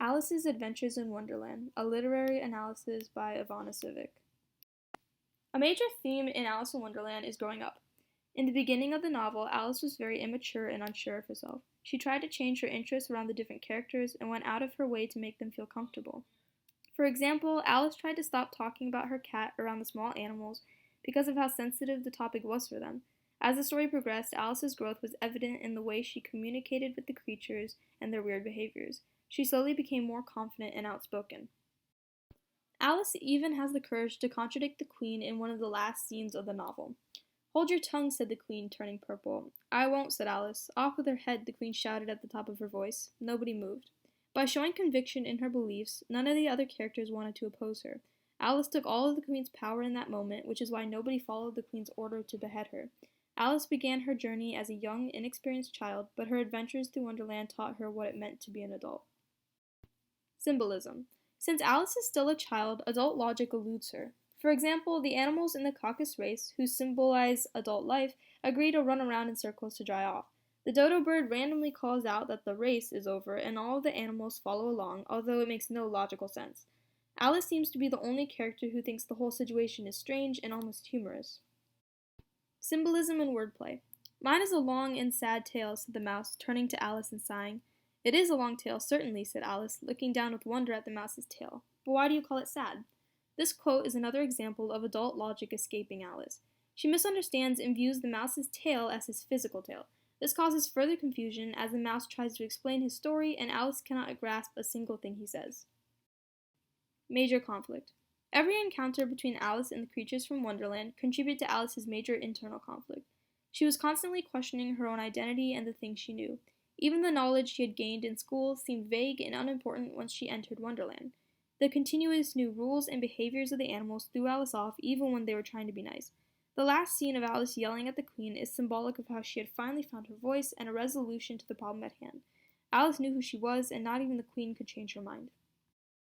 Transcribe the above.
Alice's Adventures in Wonderland, a literary analysis by Ivana Civic. A major theme in Alice in Wonderland is growing up. In the beginning of the novel, Alice was very immature and unsure of herself. She tried to change her interests around the different characters and went out of her way to make them feel comfortable. For example, Alice tried to stop talking about her cat around the small animals because of how sensitive the topic was for them. As the story progressed, Alice's growth was evident in the way she communicated with the creatures and their weird behaviors. She slowly became more confident and outspoken. Alice even has the courage to contradict the Queen in one of the last scenes of the novel. "Hold your tongue," said the Queen, turning purple. "I won't," said Alice. "Off with her head," the Queen shouted at the top of her voice. Nobody moved. By showing conviction in her beliefs, none of the other characters wanted to oppose her. Alice took all of the Queen's power in that moment, which is why nobody followed the Queen's order to behead her. Alice began her journey as a young, inexperienced child, but her adventures through Wonderland taught her what it meant to be an adult. Symbolism. Since Alice is still a child, adult logic eludes her. For example, the animals in the caucus race, who symbolize adult life, agree to run around in circles to dry off. The dodo bird randomly calls out that the race is over, and all of the animals follow along, although it makes no logical sense. Alice seems to be the only character who thinks the whole situation is strange and almost humorous. Symbolism and wordplay. "Mine is a long and sad tale," said the mouse, turning to Alice and sighing. "It is a long tale, certainly," said Alice, looking down with wonder at the mouse's tail. "But why do you call it sad?" This quote is another example of adult logic escaping Alice. She misunderstands and views the mouse's tail as his physical tail. This causes further confusion as the mouse tries to explain his story and Alice cannot grasp a single thing he says. Major conflict. Every encounter between Alice and the creatures from Wonderland contributed to Alice's major internal conflict. She was constantly questioning her own identity and the things she knew. Even the knowledge she had gained in school seemed vague and unimportant once she entered Wonderland. The continuous new rules and behaviors of the animals threw Alice off even when they were trying to be nice. The last scene of Alice yelling at the Queen is symbolic of how she had finally found her voice and a resolution to the problem at hand. Alice knew who she was, and not even the Queen could change her mind.